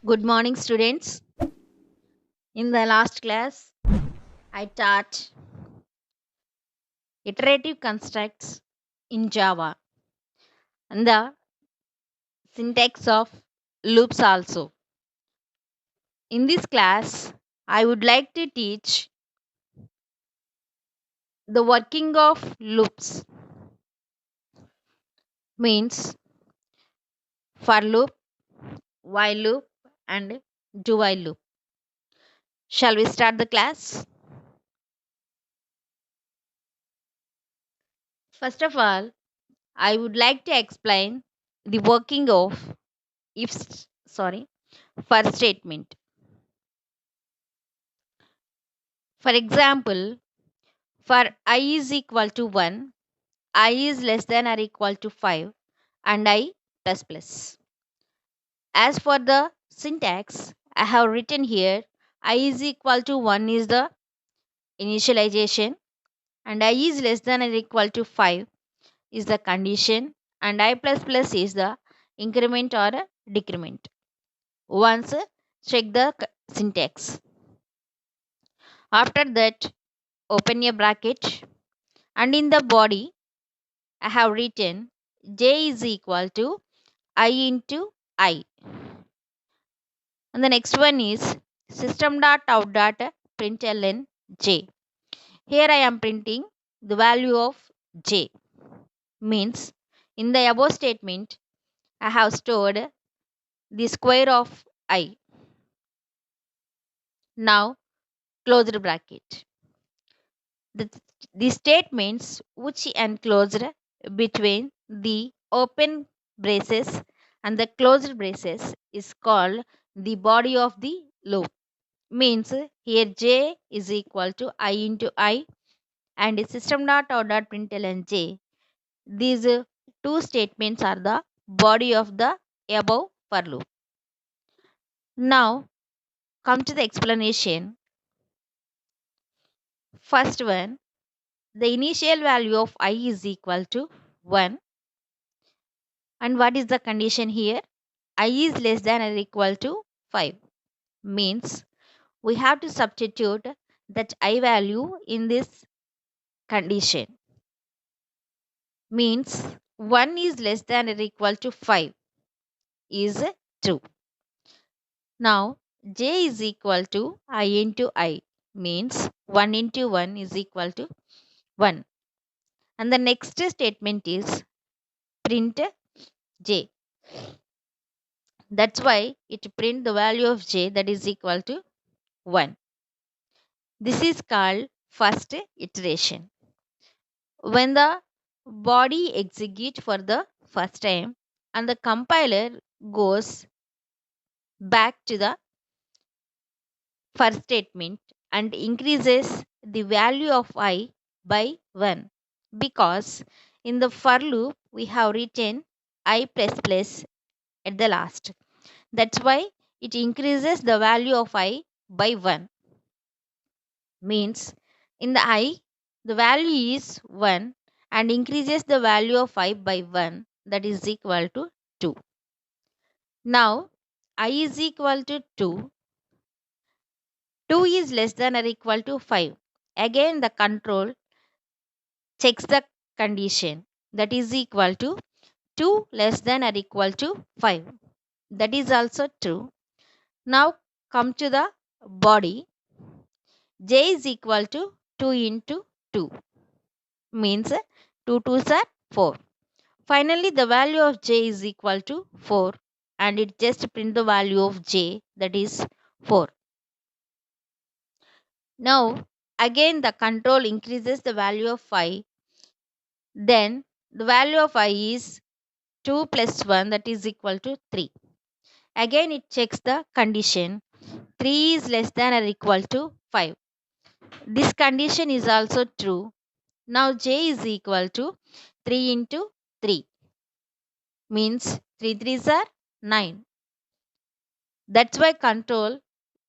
Good morning, students. In the last class, I taught iterative constructs in Java and the syntax of loops also. In this class, I would like to teach the working of loops, means for loop, while loop, and do while loop. Shall we start the class? First of all, I would like to explain the working of if for statement. For example, for I is equal to 1, I is less than or equal to 5, and I plus plus. As for the syntax, I have written here I is equal to 1 is the initialization, and I is less than or equal to 5 is the condition, and I plus plus is the increment or decrement. Once check the syntax. After that, open a bracket, and in the body I have written j is equal to I into I. And the next one is system.out.println j. Here I am printing the value of j. Means in the above statement I have stored the square of I. Now close the bracket. The, the statements which enclosed between the open braces and the closed braces is called the body of the loop. Means here j is equal to I into I and system.out.println j. These two statements are the body of the above for loop. Now come to the explanation. First one, the initial value of I is equal to 1. And what is the condition here? I is less than or equal to 5. Means we have to substitute that I value in this condition. Means 1 is less than or equal to 5 is true. Now j is equal to I into I, means 1 into 1 is equal to 1. And the next statement is print j. That's why it print the value of j that is equal to 1. This is called first iteration. When the body executes for the first time and the compiler goes back to the first statement and increases the value of I by 1, because in the for loop we have written I plus plus at the last. That's why it increases the value of I by 1. Means in the I the value is 1 and increases the value of I by 1, that is equal to 2. Now I is equal to 2. 2 is less than or equal to 5. Again the control checks the condition, that is equal to 2 less than or equal to 5. That is also true. Now come to the body. J is equal to 2 into 2, means 2 2s are 4. Finally the value of j is equal to 4 and it just print the value of j, that is 4. Now again the control increases the value of 5. Then the value of I is 2 plus 1, that is equal to 3. Again it checks the condition 3 is less than or equal to 5. This condition is also true. Now j is equal to 3 into 3, means 3 3s are 9. That's why control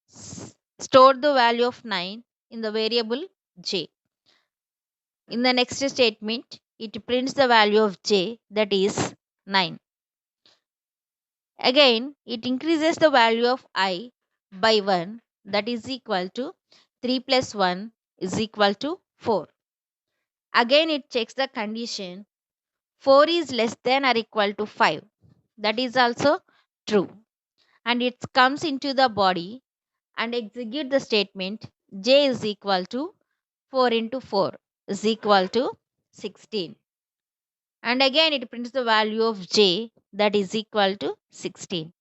store the value of 9 in the variable j. In the next statement, it prints the value of j, that is 9. Again, it increases the value of I by 1, that is equal to 3 plus 1 is equal to 4. Again, it checks the condition 4 is less than or equal to 5. That is also true. And it comes into the body and execute the statement j is equal to 4 into 4 is equal to 16. And again, it prints the value of j, that is equal to 16.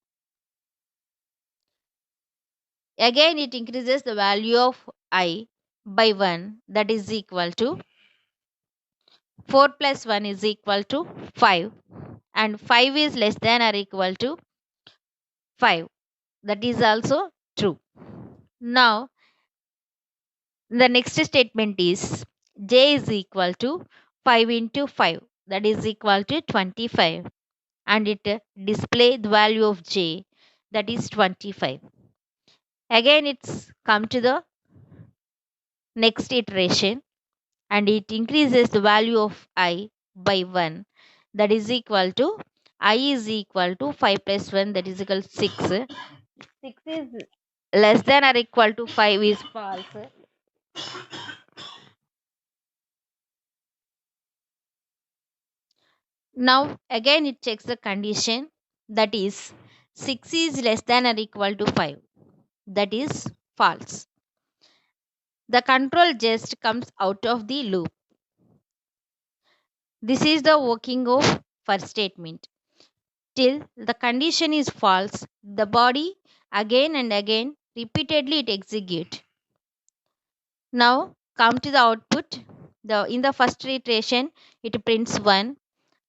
Again, it increases the value of I by 1, that is equal to 4 plus 1 is equal to 5, and 5 is less than or equal to 5. That is also true. Now, the next statement is j is equal to 5 into 5, that is equal to 25, and it display the value of j, that is 25. Again, it's come to the next iteration and it increases the value of I by 1, that is equal to I is equal to 5 plus 1, that is equal to 6. 6 is less than or equal to 5 is false. Now again it checks the condition, that is 6 is less than or equal to 5, that is false. The control just comes out of the loop. This is the working of first statement. Till the condition is false, the body again and again repeatedly it execute. Now come to the output. In the first iteration it prints 1,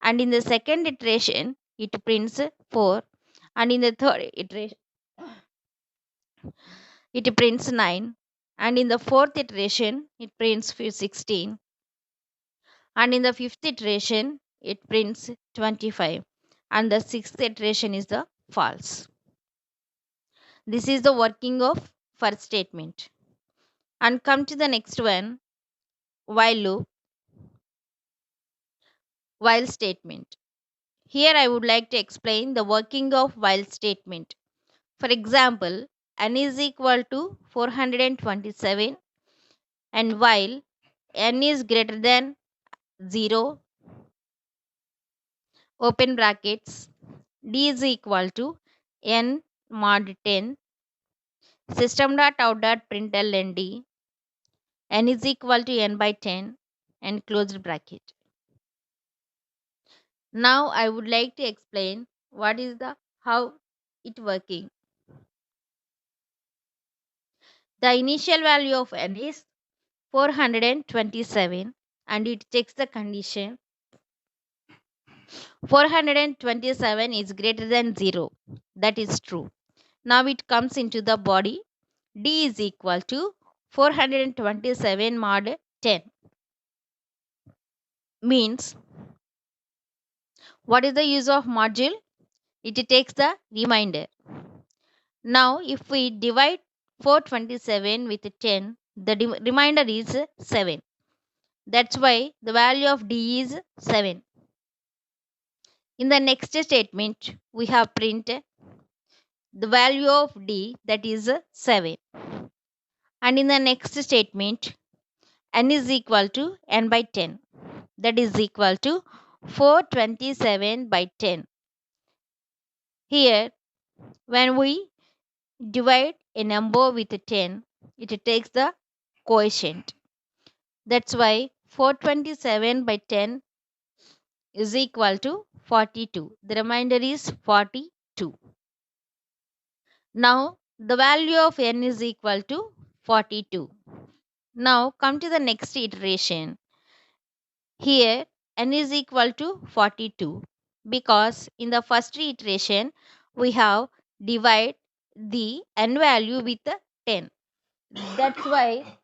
and in the second iteration it prints 4, and in the third iteration it prints 9, and in the fourth iteration it prints 16, and in the fifth iteration it prints 25, and the sixth iteration is the false. This is the working of first statement. And come to the next one, while loop, while statement. Here I would like to explain the working of while statement. For example, n is equal to 427, and while n is greater than 0, open brackets, d is equal to n mod 10, system.out.println d, n is equal to n by 10, and closed bracket. Now I would like to explain what is the how it working. The initial value of n is 427 and it checks the condition 427 is greater than 0. That is true. Now it comes into the body, d is equal to 427 mod 10. Means, what is the use of module? It takes the remainder. Now if we divide 427 with 10, the remainder is 7. That's why the value of d is 7. In the next statement, we have print the value of d, that is 7. And in the next statement, n is equal to n by 10, that is equal to 427 by 10. Here, when we divide a number with 10, it takes the quotient. That's why 427 by 10 is equal to 42. The remainder is 42. Now the value of n is equal to 42. Now come to the next iteration. Here n is equal to 42 because in the first iteration we have divide the n value with 10. That's why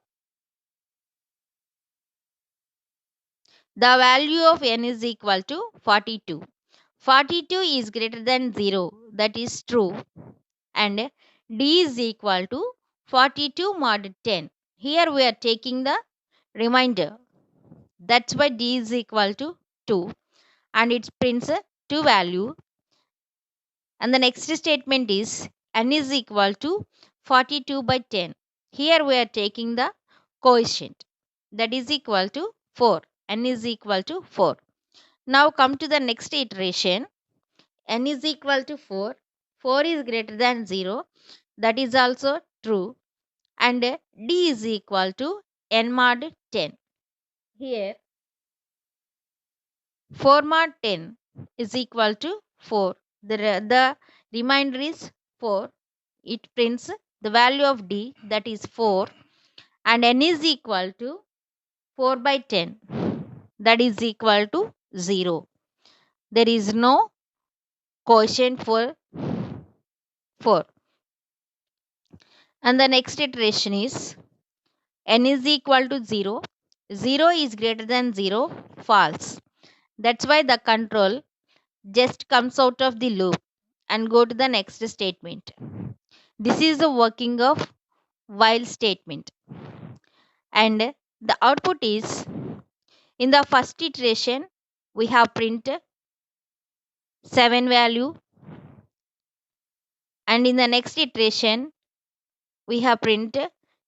the value of n is equal to 42. 42 is greater than 0. That is true. And d is equal to 42 mod 10. Here we are taking the remainder. That's why d is equal to 2 and it prints a 2 value. And the next statement is n is equal to 42 by 10. Here we are taking the coefficient, that is equal to 4. N is equal to 4. Now come to the next iteration. N is equal to 4. 4 is greater than 0. That is also true. And D is equal to n mod 10. Here 4 mod 10 is equal to 4. The remainder is 4. It prints the value of D, that is 4, and n is equal to 4 by 10, that is equal to 0. There is no quotient for 4. And the next iteration is n is equal to 0. 0 is greater than 0, false. That's why the control just comes out of the loop and go to the next statement. This is the working of while statement. And the output is, in the first iteration we have print 7 value, and in the next iteration we have print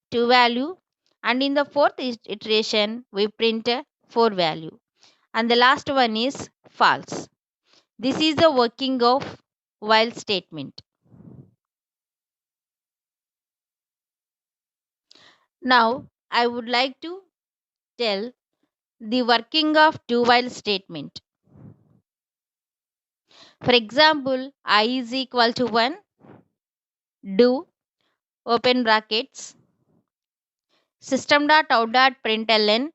2 value, and in the fourth iteration we print 4 value, and the last one is false. This is the working of while statement. Now I would like to tell the working of do while statement. For example, I is equal to 1, do, open brackets, system.out.println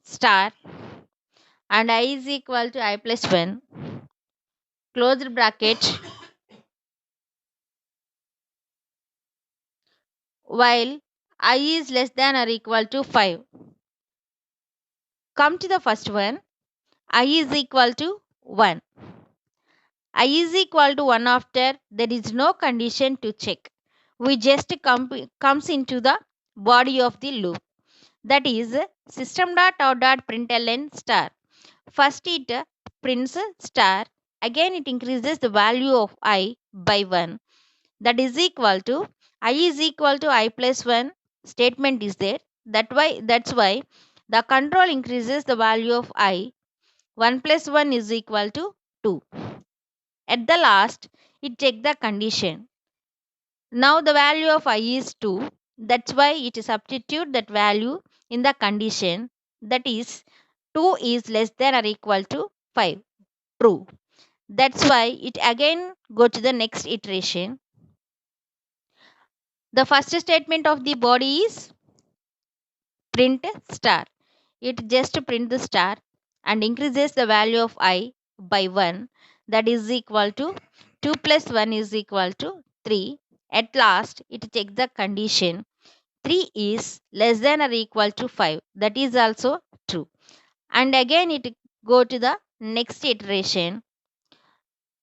star, and I is equal to I plus 1, closed bracket, while I is less than or equal to 5. Come to the first one, I is equal to 1. I is equal to 1 after there is no condition to check. We just comes into the body of the loop, that is system.out.println star. First it prints star, again it increases the value of I by 1, that is equal to I is equal to I plus 1 statement is there. That's why the control increases the value of I. 1 plus 1 is equal to 2. At the last, it check the condition. Now the value of I is 2. That's why it substitute that value in the condition, that is 2 is less than or equal to 5. True. That's why it again go to the next iteration. The first statement of the body is print star. It just print the star and increases the value of I by 1, that is equal to 2 plus 1 is equal to 3. At last it checks the condition, 3 is less than or equal to 5, that is also true. And again it go to the next iteration.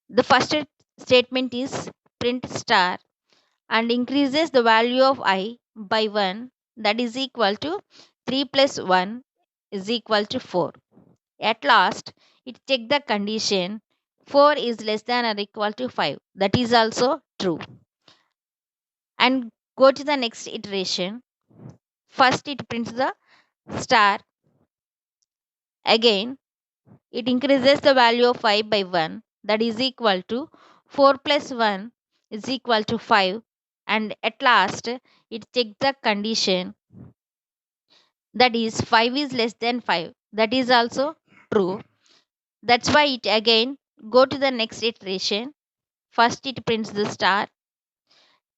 The first statement is print star and increases the value of I by 1, that is equal to 3 plus 1 is equal to 4. At last, it check the condition, 4 is less than or equal to 5, that is also true. And go to the next iteration. First it prints the star, again it increases the value of 5 by 1, that is equal to 4 plus 1 is equal to 5, and at last it checks the condition, that is 5 is less than 5, that is also true. That's why it again go to the next iteration. First it prints the star,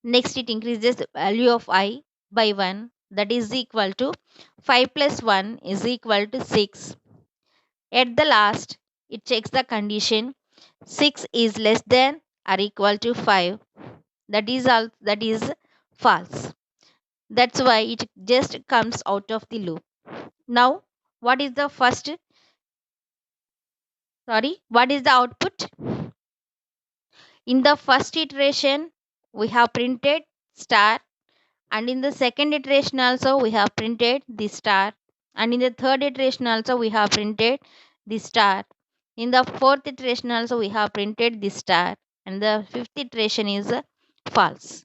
next it increases the value of I by 1, that is equal to 5 plus 1 is equal to 6. At the last it checks the condition, 6 is less than or equal to 5, that is false. That's why it just comes out of the loop. Now what is the what is the output? In the first iteration we have printed star, and in the second iteration also we have printed the star, and in the third iteration also we have printed the star, in the fourth iteration also we have printed the star, and the fifth iteration is false.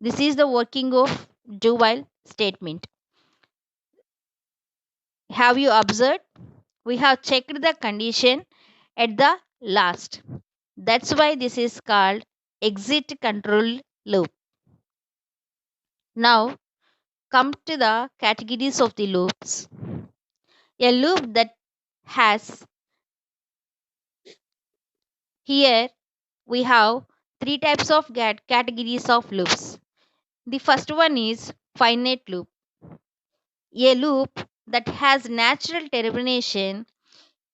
This is the working of do while statement. Have you observed? We have checked the condition at the last. That's why this is called exit control loop. Now come to the categories of the loops. A loop that has here we have three types of categories of loops. The first one is finite loop. A loop that has natural termination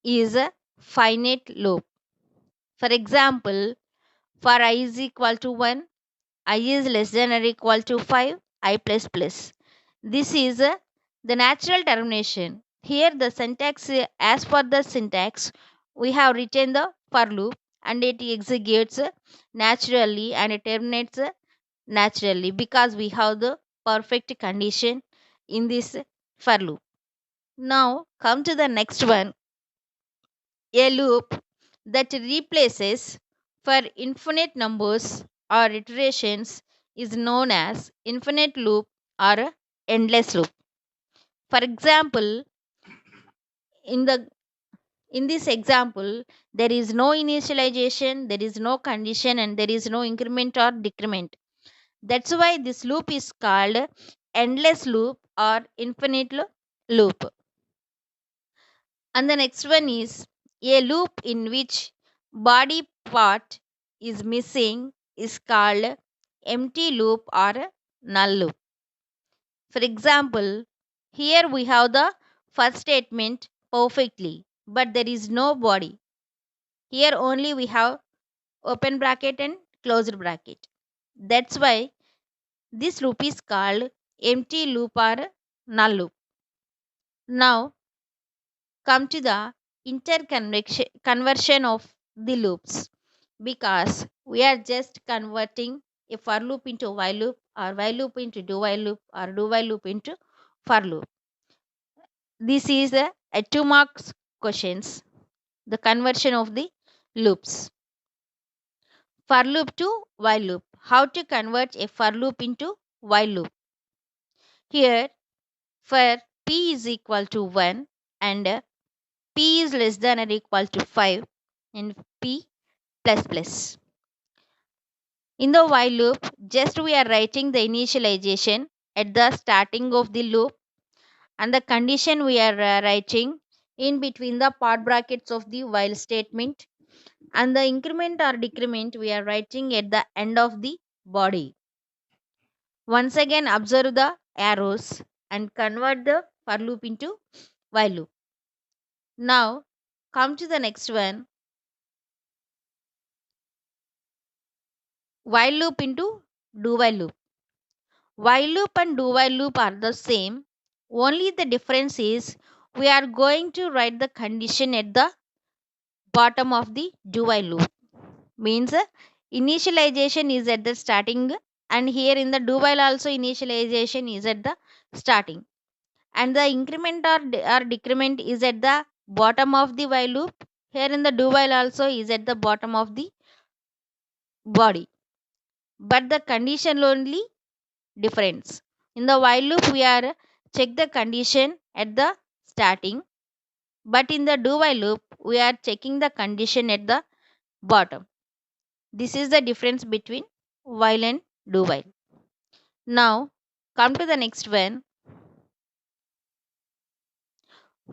is a finite loop. For example, for I is equal to 1, I is less than or equal to 5, I plus plus. This is the natural termination. Here the syntax, as per the syntax, we have written the for loop and it executes naturally and it terminates naturally because we have the perfect condition in this for loop. Now come to the next one, a loop that replaces for infinite numbers or iterations is known as infinite loop or endless loop. For example, in the in this example, there is no initialization, there is no condition, and there is no increment or decrement. That's why this loop is called endless loop or infinite loop. And the next one is a loop in which body part is missing is called empty loop or null loop. For example, here we have the first statement perfectly, but there is no body. Here only we have open bracket and closed bracket. That's why this loop is called empty loop or null loop. Now come to the interconversion of the loops because we are just converting a for loop into while loop or while loop into do while loop or do while loop into for loop. This is a 2 marks questions, the conversion of the loops. For loop to while loop. How to convert a for loop into while loop? Here for p is equal to 1 and p is less than or equal to 5 and p plus plus. In the while loop, just we are writing the initialization at the starting of the loop and the condition we are writing in between the part brackets of the while statement and the increment or decrement we are writing at the end of the body. Once again observe the arrows and convert the for loop into while loop. Now come to the next one, while loop into do while loop. While loop and do while loop are the same, only the difference is we are going to write the condition at the bottom of the do while loop. Means initialization is at the starting and here in the do while also initialization is at the starting and the increment or decrement is at the bottom of the while loop. Here in the do while also is at the bottom of the body, but the condition only difference. In the while loop we are check the condition at the starting, but in the do while loop we are checking the condition at the bottom. This is the difference between while and do while. Now come to the next one,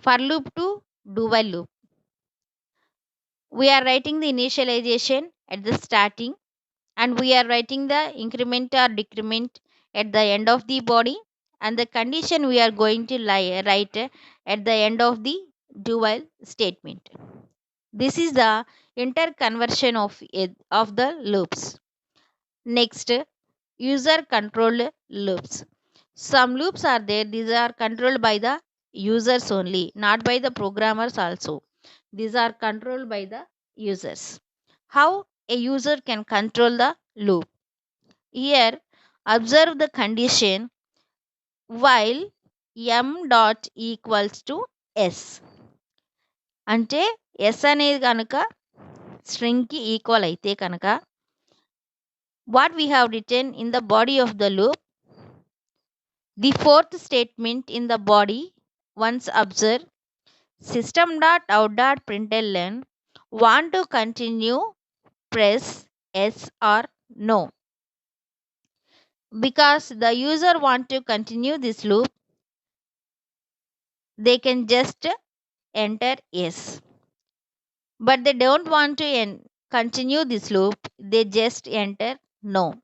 for loop to do while loop. We are writing the initialization at the starting and we are writing the increment or decrement at the end of the body and the condition we are going to write at the end of the do while statement. This is the interconversion of the loops. Next, user controlled loops. Some loops are there, these are controlled by the users only, not by the programmers also. These are controlled by the users. How a user can control the loop? Here, observe the condition while m dot equals to s. అంటే s అనేది కనుక స్ట్రింగ్కి equal అయితే కనుక what we have written in the body of the loop, the fourth statement in the body, once observe system.out.println want to continue, press yes or no. Because the user want to continue this loop, they can just enter yes. But they don't want to continue this loop, they just enter no.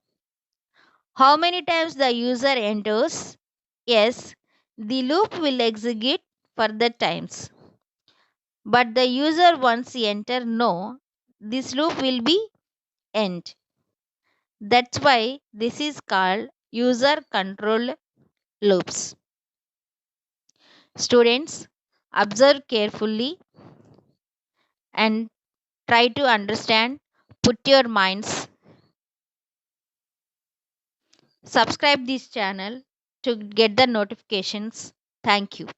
How many times the user enters yes, the loop will execute further times. But the user once enter no, this loop will be end. That's why this is called user controlled loops. Students, observe carefully and try to understand. Put your minds. Subscribe this channel to get the notifications. Thank you.